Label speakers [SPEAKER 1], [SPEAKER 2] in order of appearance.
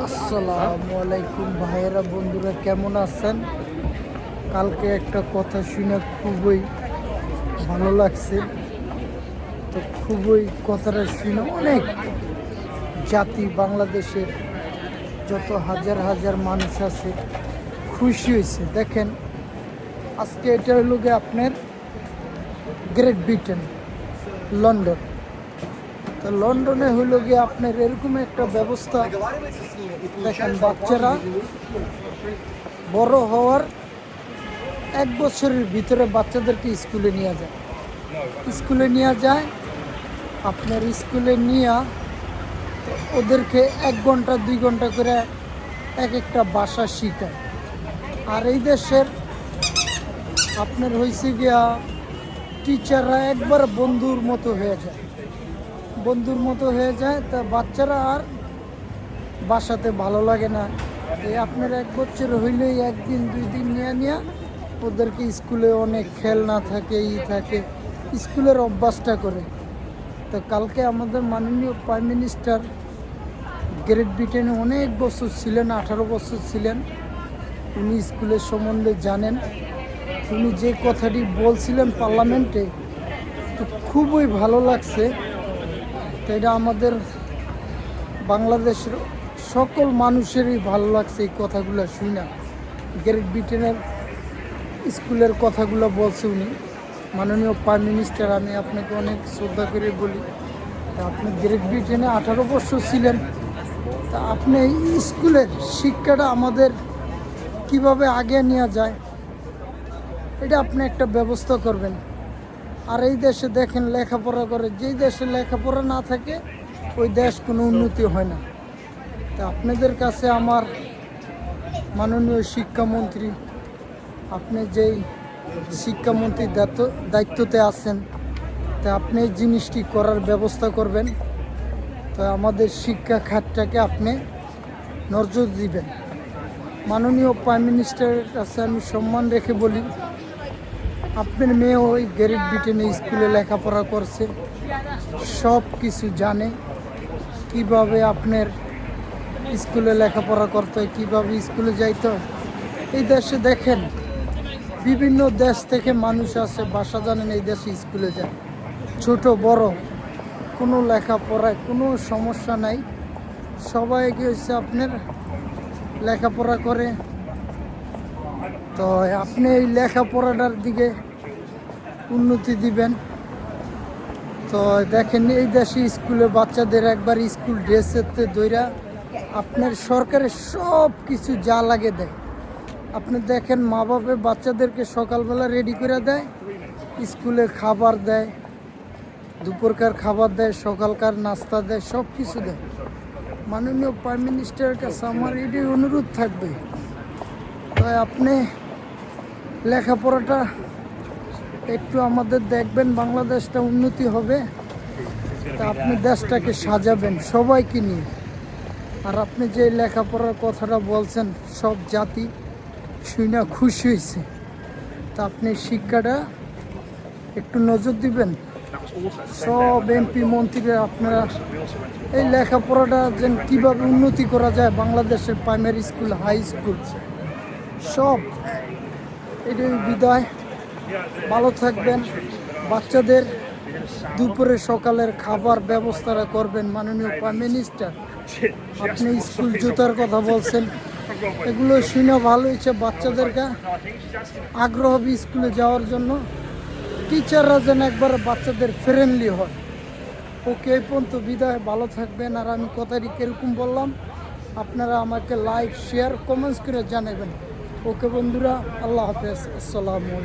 [SPEAKER 1] আসসালামু আলাইকুম ভাইয়েরা, বন্ধুরা কেমন আছেন? কালকে একটা কথা শুনে খুবই ভালো লাগছে। তো খুবই কথাটা শুনে অনেক জাতি বাংলাদেশের যত হাজার হাজার মানুষ আছে খুশি হয়েছে। দেখেন, আজকে এটা হলো গিয়ে আপনার গ্রেট ব্রিটেন, লন্ডন। তো লন্ডনে হইল গিয়ে আপনার এরকম একটা ব্যবস্থা। দেখেন, বাচ্চারা বড় হওয়ার 1 বছরের ভিতরে বাচ্চাদেরকে স্কুলে নিয়ে যায়। আপনার স্কুলে নিয়ে ওদেরকে 1 ঘন্টা 2 ঘন্টা করে এক একটা ভাষা শিখায়। আর এই দেশের আপনার হয়েছে গিয়া টিচাররা একবার বন্ধুর মতো হয়ে যায়। তা বাচ্চারা আর বাসাতে ভালো লাগে না। এই আপনার 1 বছর হইলেই 1 দিন 2 দিন নিয়ে ওদেরকে স্কুলে অনেক খেলনা থাকে, থাকে, স্কুলের অভ্যাসটা করে। তো কালকে আমাদের মাননীয় প্রাইম মিনিস্টার গ্রেট ব্রিটেনে অনেক বছর ছিলেন, 18 বছর ছিলেন। উনি স্কুলের সম্বন্ধে জানেন। উনি যে কথাটি বলছিলেন পার্লামেন্টে, তো খুবই ভালো লাগছে। তো এটা আমাদের বাংলাদেশের সকল মানুষেরই ভালো লাগছে এই কথাগুলো শুনে। গ্রেট ব্রিটেনের স্কুলের কথাগুলো বলছে উনি, মাননীয় প্রাইম মিনিস্টার। আমি আপনাকে অনেক শ্রদ্ধা করে বলি, আপনি গ্রেট ব্রিটেনে 18 বছর ছিলেন। তা আপনি এই স্কুলের শিক্ষাটা আমাদের কিভাবে আগে নিয়ে যায়, এটা আপনি একটা ব্যবস্থা করবেন। আর এই দেশে দেখেন, লেখাপড়া করে, যেই দেশে লেখাপড়া না থাকে ওই দেশ কোনো উন্নতি হয় না। তা আপনাদের কাছে আমার মাননীয় শিক্ষামন্ত্রী, আপনি যেই শিক্ষামন্ত্রীর দায়িত্বতে আছেন, তা আপনি এই জিনিসটি করার ব্যবস্থা করবেন। তো আমাদের শিক্ষা খাতটাকে আপনি নজর দিবেন। মাননীয় প্রাইম মিনিস্টারের কাছে আমি সম্মান রেখে বলি, আপনার মেয়ে ওই গ্রেট ব্রিটেনে স্কুলে লেখাপড়া করছে, সব কিছু জানে, কিভাবে আপনার স্কুলে লেখাপড়া করতে হয়, কীভাবে স্কুলে যাইতে হয়। এই দেশে দেখেন, বিভিন্ন দেশ থেকে মানুষ আসে, ভাষা জানেন, এই দেশে স্কুলে যায়, ছোট বড়, কোনো লেখাপড়ায় কোনো সমস্যা নাই। সবাই কি হচ্ছে আপনার লেখাপড়া করে। তো আপনি এই লেখাপড়াটার দিকে উন্নতি দিবেন। তো দেখেন, এই দেশে স্কুলে বাচ্চাদের একবার স্কুল ড্রেসেতে দইরা আপনার সরকারের সব কিছু যা লাগে দেয়। আপনি দেখেন, মা বাবা বাচ্চাদেরকে সকালবেলা রেডি করে দেয়, স্কুলে খাবার দেয়, দুপুরকার খাবার দেয়, সকালকার নাস্তা দেয়, সব কিছু দেয়। মাননীয় প্রাইম মিনিস্টারের কাছে আমার এটাই অনুরোধ থাকবে, তাই আপনি লেখাপড়াটা একটু আমাদের দেখবেন, বাংলাদেশটা উন্নতি হবে। তা আপনি দেশটাকে সাজাবেন সবাইকে নিয়ে। আর আপনি যে লেখাপড়ার কথাটা বলছেন, সব জাতি শুনে খুশি হয়েছে। তা আপনি শিক্ষাটা একটু নজর দিবেন। সব এমপি মন্ত্রীরা আপনারা এই লেখাপড়াটা যেন কীভাবে উন্নতি করা যায়, বাংলাদেশের প্রাইমারি স্কুল, হাই স্কুল, সব এটাই বিদায়। ভালো থাকবেন। বাচ্চাদের দুপুরে সকালের খাবার ব্যবস্থাটা করবেন। মাননীয় প্রাইম মিনিস্টার, আপনি স্কুল জুতার কথা বলছেন, এগুলো শুনে ভালো হয়েছে। বাচ্চাদেরকে আগ্রহ হবে স্কুলে যাওয়ার জন্য। টিচাররা যেন একবার বাচ্চাদের ফ্রেন্ডলি হয়। ওকে, এই পর্যন্ত বিদায়। ভালো থাকবেন। আর আমি কথাটি কীরকম বললাম আপনারা আমাকে লাইক, শেয়ার, কমেন্টস করে জানাবেন। ওকে বন্ধুরা, আল্লাহ হাফেজ, আসসালামু আলাইকুম।